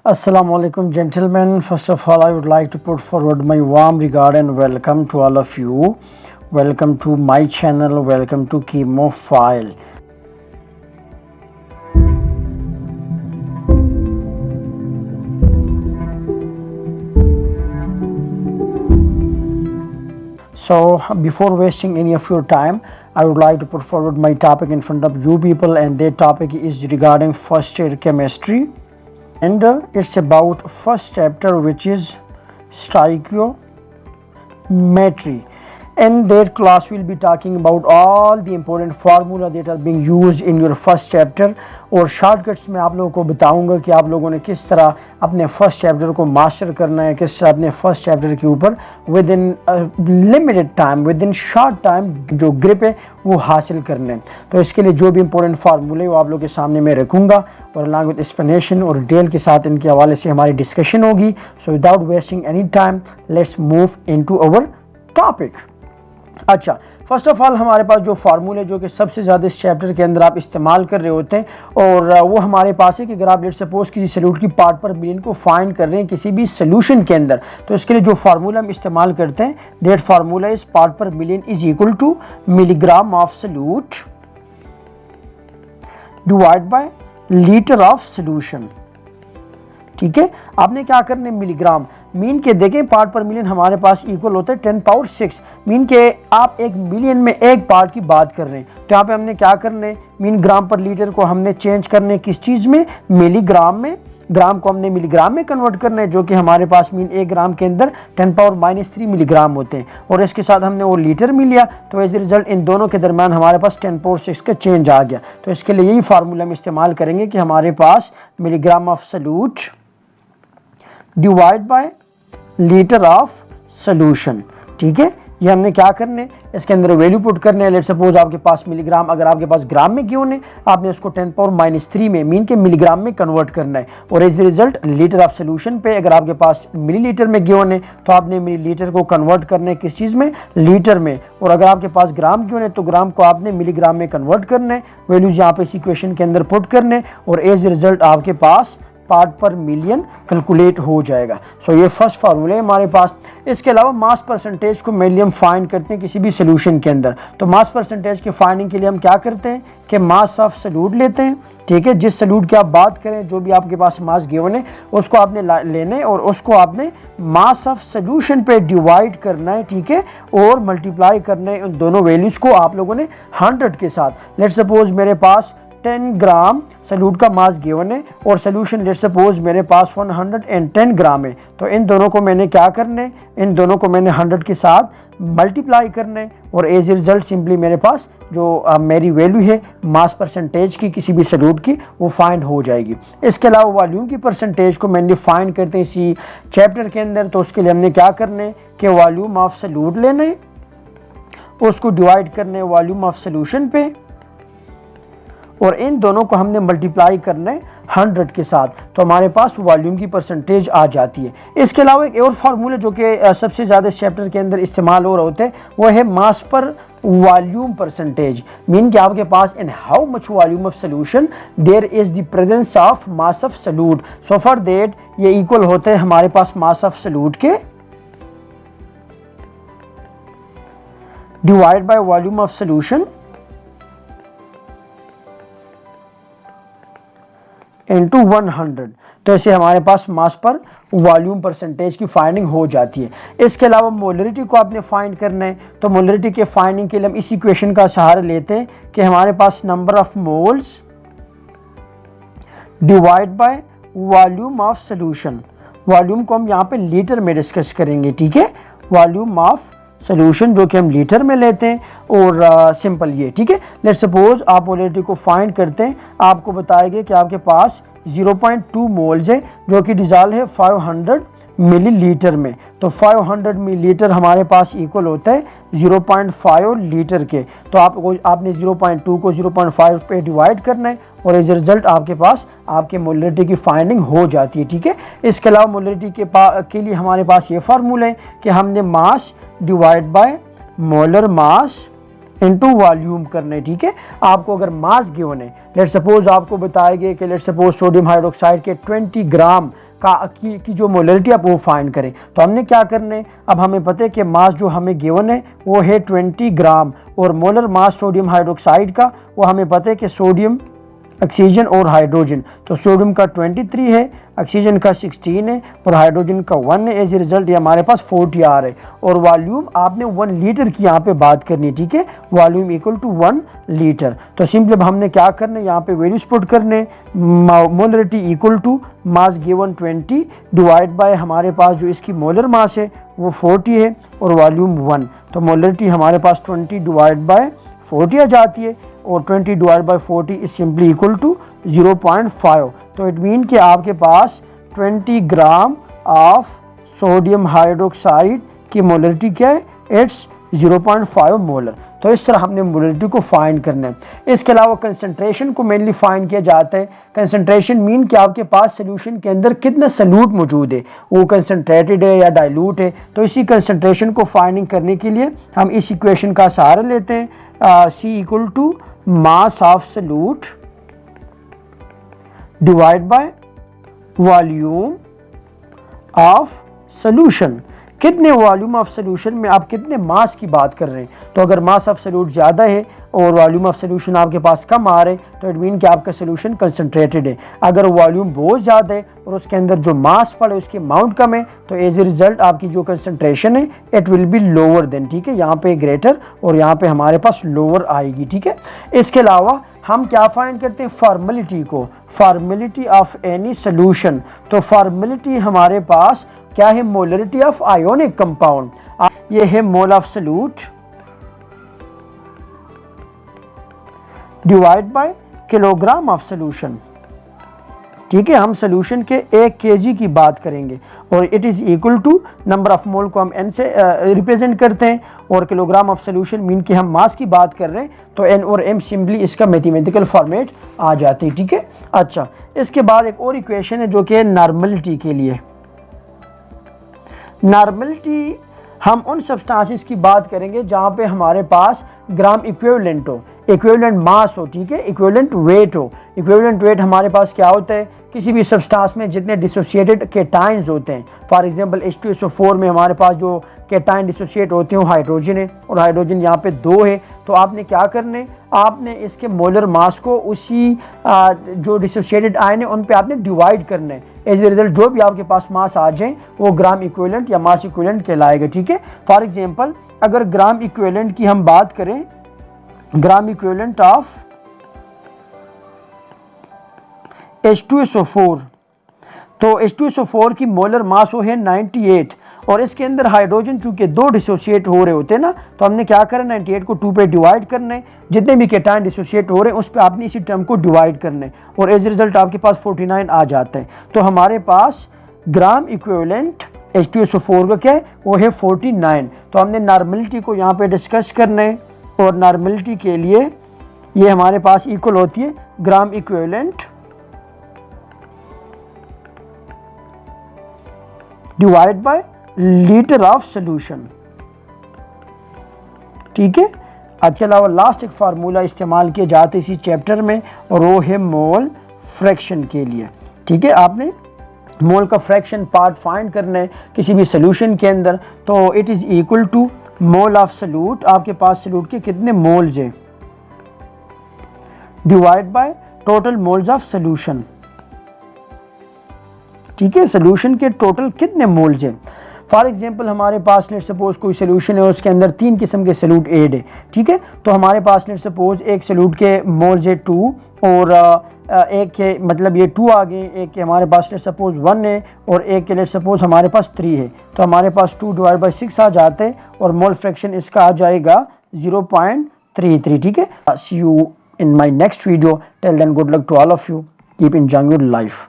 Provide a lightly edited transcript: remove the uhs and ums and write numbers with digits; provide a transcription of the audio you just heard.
Assalamu alaikum, gentlemen. First of all, I would like to put forward my warm regard and welcome to all of you. Welcome to my channel. Welcome to Chemophile. So, before wasting any of your time, I would like to put forward my topic in front of you people, and that topic is regarding first year chemistry. And it's about first chapter, which is stoichiometry. In that class we'll be talking about all the important formula that are being used in your first chapter, और shortcuts में आप लोगों को बताऊंगा कि आप लोगों ने किस तरह अपने फर्स्ट चैप्टर को मास्टर करना है, किस तरह अपने फर्स्ट चैप्टर के ऊपर with in limited time, with in short time जो ग्रिप है वो हासिल करना है। तो इसके लिए जो भी इंपॉर्टेंट फार्मूले वो आप लोगों के सामने मैं रखूंगा और अलॉन्ग विद एक्सप्लेनेशन और डिटेल के साथ इनके हवाले से हमारी डिस्कशन होगी। So without wasting any time let's move into our topic. अच्छा, फर्स्ट ऑफ ऑल हमारे पास जो फार्मूले जो कि सबसे ज़्यादा इस चैप्टर के अंदर आप इस्तेमाल कर रहे होते हैं, और वो हमारे पास है कि अगर आप लेट सपोज किसी सॉल्यूट की पार्ट पर मिलियन को फाइंड कर रहे हैं किसी भी सोल्यूशन के अंदर, तो इसके लिए जो फार्मूला हम इस्तेमाल करते हैं that formula is part per million is equal to milligram of solute divide by litre of solution. ठीक है, आपने क्या करना है, मिलीग्राम मीन के देखें पार्ट पर मिलियन हमारे पास इक्वल होता है 10 पावर 6, मीन के आप एक मिलियन में एक पार्ट की बात कर रहे हैं। तो यहाँ पे हमने क्या करना है, मीन ग्राम पर लीटर को हमने चेंज करने किस चीज़ में, मिलीग्राम में। ग्राम को हमने मिलीग्राम में कन्वर्ट करना है, जो कि हमारे पास मीन एक ग्राम के अंदर 10 पावर -3 मिलीग्राम होते हैं, और इसके साथ हमने वो लीटर में लिया। तो एज ए रिजल्ट इन दोनों के दरमियान हमारे पास 10 पावर 6 का चेंज आ गया। तो इसके लिए यही फार्मूला हम इस्तेमाल करेंगे कि हमारे पास milligram of solute divide by litre of solution. ठीक है, ये हमने क्या करने, इसके अंदर वैल्यू पुट करने हैं। लेट सपोज आपके पास मिलीग्राम, अगर आपके पास ग्राम में क्यों नहीं, आपने उसको 10 पावर -3 में मीन के मिलीग्राम में कन्वर्ट करना है, और as a result litre of solution पे अगर आपके पास मिलीलीटर में क्यों नहीं, तो आपने मिलीलीटर को कन्वर्ट करना है किस चीज़ में, लीटर में। और अगर आपके पास ग्राम क्यों नहीं, तो ग्राम को आपने मिलीग्राम में कन्वर्ट करना है, वैल्यूज यहाँ पे इस इक्वेशन के अंदर पुट करने, और एज ए रिजल्ट आपके पास पार्ट पर मिलियन कैलकुलेट हो जाएगा। सो ये फर्स्ट फार्मूला है हमारे पास। इसके अलावा मास परसेंटेज को मेनली हम फाइंड करते हैं किसी भी सोल्यूशन के अंदर। तो मास परसेंटेज के फाइंडिंग के लिए हम क्या करते हैं कि मास ऑफ सॉल्यूट लेते हैं। ठीक है, जिस सॉल्यूट की आप बात करें, जो भी आपके पास मास गिवन है उसको आपने लेने और उसको आपने मास ऑफ सॉल्यूशन पे डिवाइड करना है। ठीक है, और मल्टीप्लाई करना है उन दोनों वैल्यूज को आप लोगों ने 100 के साथ। लेट सपोज मेरे पास 10 ग्राम सॉल्यूट का मास गिवन है और सोल्यूशन लेट सपोज मेरे पास 110 ग्राम है। तो इन दोनों को मैंने क्या करना है, इन दोनों को मैंने 100 के साथ मल्टीप्लाई करना है, और एज ए रिजल्ट सिंपली मेरे पास जो मेरी वैल्यू है मास परसेंटेज की किसी भी सॉल्यूट की वो फाइंड हो जाएगी। इसके अलावा वॉल्यूम की परसेंटेज को मैंने फाइंड करते हैं इसी चैप्टर के अंदर। तो उसके लिए हमने क्या करना है कि वॉल्यूम ऑफ सॉल्यूट लेना है, उसको डिवाइड करना है वॉल्यूम ऑफ सोल्यूशन पे, और इन दोनों को हमने मल्टीप्लाई करना है 100 के साथ। तो हमारे पास वॉल्यूम की परसेंटेज आ जाती है। इसके अलावा एक और फार्मूला जो कि सबसे ज़्यादा इस चैप्टर के अंदर इस्तेमाल हो रहे होते हैं वो है मास पर वॉल्यूम परसेंटेज। मीन कि आपके पास in how much volume of solution there is the presence of mass of solute. So for that ये इक्वल होते हैं हमारे पास मास ऑफ सॉल्यूट के divide by volume of solution into 100। तो ऐसे हमारे पास मास पर वॉल्यूम परसेंटेज की फाइंडिंग हो जाती है। इसके अलावा मोलरिटी को आपने फाइंड करना है। तो मोलरिटी के फाइंडिंग के लिए हम इस इक्वेशन का सहारा लेते हैं कि हमारे पास number of moles divide by volume of solution. Volume को हम यहाँ पे लीटर में डिस्कस करेंगे। ठीक है, वॉल्यूम ऑफ सोल्यूशन जो कि हम लीटर में लेते हैं, और सिंपल ये। ठीक है, लेट सपोज आप मोलरिटी को फाइंड करते हैं, आपको बताएंगे कि आपके पास 0.2 मोल्स है जो कि डिजॉल्व है 500 मिलीलीटर में। तो 500 मिलीलीटर हमारे पास इक्वल होता है 0.5 लीटर के। तो आपने 0.2 को 0.5 पे डिवाइड करना है, और एज ए रिजल्ट आपके पास आपके मोलरिटी की फाइंडिंग हो जाती है। ठीक है, इसके अलावा मोलरिटी के लिए हमारे पास ये फार्मूला है कि हमने mass divide by molar mass into volume करना है। ठीक है, आपको अगर मास गिवन है, लेट सपोज आपको बताया गया कि लेट सपोज सोडियम हाइड्रोक्साइड के 20 ग्राम की जो मोलरिटी आप वो फाइंड करें। तो हमने क्या करना है, अब हमें पता है कि मास जो हमें गिवन है वो है 20 ग्राम, और मोलर मास सोडियम हाइड्रोक्साइड का वो हमें पता है कि सोडियम, ऑक्सीजन और हाइड्रोजन, तो सोडियम का 23 है, ऑक्सीजन का 16 है और हाइड्रोजन का 1 है। एज ए रिजल्ट ये हमारे पास 40 आ रहा है। और वॉल्यूम आपने 1 लीटर की यहाँ पे बात करनी है, ठीक है, वॉल्यूम इक्वल टू 1 लीटर। तो सिंपली अब हमने क्या करना है, यहाँ पे वैल्यूज पुट करने, molarity equal to mass given 20 divide by हमारे पास जो इसकी मोलर मास है वो 40 है और वॉल्यूम 1, तो मोलरिटी हमारे पास 20 डिवाइड बाय 40 आ जाती है, और 20 divide by 40 is simply equal to 0.5। तो इट मीन कि आपके पास 20 ग्राम ऑफ सोडियम हाइड्रोक्साइड की मोलरिटी क्या है, इट्स 0.5 मोलर। तो इस तरह हमने मोलरिटी को फाइंड करना है। इसके अलावा कंसंट्रेशन को मेनली फाइंड किया जाता है। कंसंट्रेशन मीन कि आपके पास सोल्यूशन के अंदर कितना सल्यूट मौजूद है, वो कंसंट्रेटेड है या डाइल्यूट है। तो इसी कंसंट्रेशन को फाइंडिंग करने के लिए हम इस इक्वेशन का सहारा लेते हैं, C equal to mass of solute divide by volume of solution. कितने वॉल्यूम ऑफ सॉल्यूशन में आप कितने मास की बात कर रहे हैं। तो अगर मास ऑफ सॉल्यूट ज़्यादा है और वॉल्यूम ऑफ सॉल्यूशन आपके पास कम आ रहे तो इट मीन कि आपका सॉल्यूशन कंसंट्रेटेड है। अगर वॉल्यूम बहुत ज़्यादा है और उसके अंदर जो मास पड़े उसकी अमाउंट कम है तो एज ए रिजल्ट आपकी जो कंसंट्रेशन है it will be lower than, ठीक है, यहाँ पे ग्रेटर और यहाँ पे हमारे पास लोअर आएगी, ठीक है। इसके अलावा हम क्या फाइंड करते हैं, फॉर्मेलिटी को, फॉर्मेलिटी ऑफ एनी सॉल्यूशन। तो फॉर्मेलिटी हमारे पास क्या है, मोलरिटी ऑफ आयोनिक कंपाउंड, ये है मोल of solute divide bye kilogram of solution, ठीक है। हम सॉल्यूशन के 1 kg की बात करेंगे और it is equal to number of mole को हम n से रिप्रेजेंट करते हैं और किलोग्राम ऑफ सॉल्यूशन मीन कि हम मास की बात कर रहे हैं तो n और m सिंपली इसका मैथमेटिकल फॉर्मेट आ जाते हैं, ठीक है। अच्छा, इसके बाद एक और इक्वेशन है जो कि है नॉर्मलिटी के लिए। नॉर्मलिटी हम उन सब्सटेंसेस की बात करेंगे जहां पे हमारे पास ग्राम इक्विवेलेंट हो, इक्विवेलेंट मास हो, ठीक है, इक्विवेलेंट वेट हो। इक्विवेलेंट वेट हमारे पास क्या होता है, किसी भी सब्सटेंस में जितने डिसोसिएटेड केटाइंस होते हैं, फॉर एग्जांपल H2SO4 में हमारे पास जो केटाइन डिसोसिएट होते हैं वो हाइड्रोजन है और हाइड्रोजन यहाँ पे 2 है। तो आपने क्या करना है, आपने इसके मोलर मास को उसी जो डिसोसिएटेड आयन है उन पे आपने डिवाइड करना है। एज ए रिजल्ट जो भी आपके पास मास आ जाए वो ग्राम इक्विवेलेंट या मास इक्विवेलेंट कहलाएगा, ठीक है। फॉर एग्जांपल अगर ग्राम इक्विवेलेंट की हम बात करें, ग्राम इक्विवेलेंट ऑफ H2SO4, तो H2SO4 की मोलर मास वो है 98 और इसके अंदर हाइड्रोजन चूंकि 2 डिसोसिएट हो रहे होते हैं ना, तो हमने क्या करना है, 98 को 2 पे डिवाइड करना है, जितने भी केटाइन डिसोसिएट हो रहे हैं उस पे आपने इसी टर्म को डिवाइड करना है और एज रिजल्ट आपके पास 49 आ जाता है। तो हमारे पास ग्राम इक्विवेलेंट H2SO4 का क्या है, वो है 49। तो हमने नॉर्मलिटी को यहाँ पे डिस्कस करना है और नॉर्मलिटी के लिए ये हमारे पास इक्वल होती है gram equivalent divide by litre of solution, ठीक है। अच्छा, अलावा लास्ट एक फार्मूला इस्तेमाल किए जाते इसी चैप्टर में और वो है मोल फ्रैक्शन के लिए, ठीक है। आपने मोल का फ्रैक्शन पार्ट फाइंड करना है किसी भी सॉल्यूशन के अंदर, तो it is equal to mole of solute, आपके पास सॉल्यूट के कितने मोल्स हैं, divide by total moles of solution, ठीक है। सॉल्यूशन के टोटल कितने मोल्स हैं। फॉर एग्जांपल हमारे पास लेट सपोज कोई सॉल्यूशन है उसके अंदर 3 किस्म के सॉल्यूट एड है, ठीक है। तो हमारे पास लेट सपोज एक सॉल्यूट के मोल्स है 2 और एक के मतलब ये 2 आ गए, एक के हमारे पास लेट सपोज 1 है और एक के लेट सपोज हमारे पास 3 है। तो हमारे पास 2 डिवाइड बाई 6 आ जाते हैं और मोल फ्रैक्शन इसका आ जाएगा 0.33, ठीक है। सी you in my next video. Till then, good luck to all of you. Keep enjoying your life.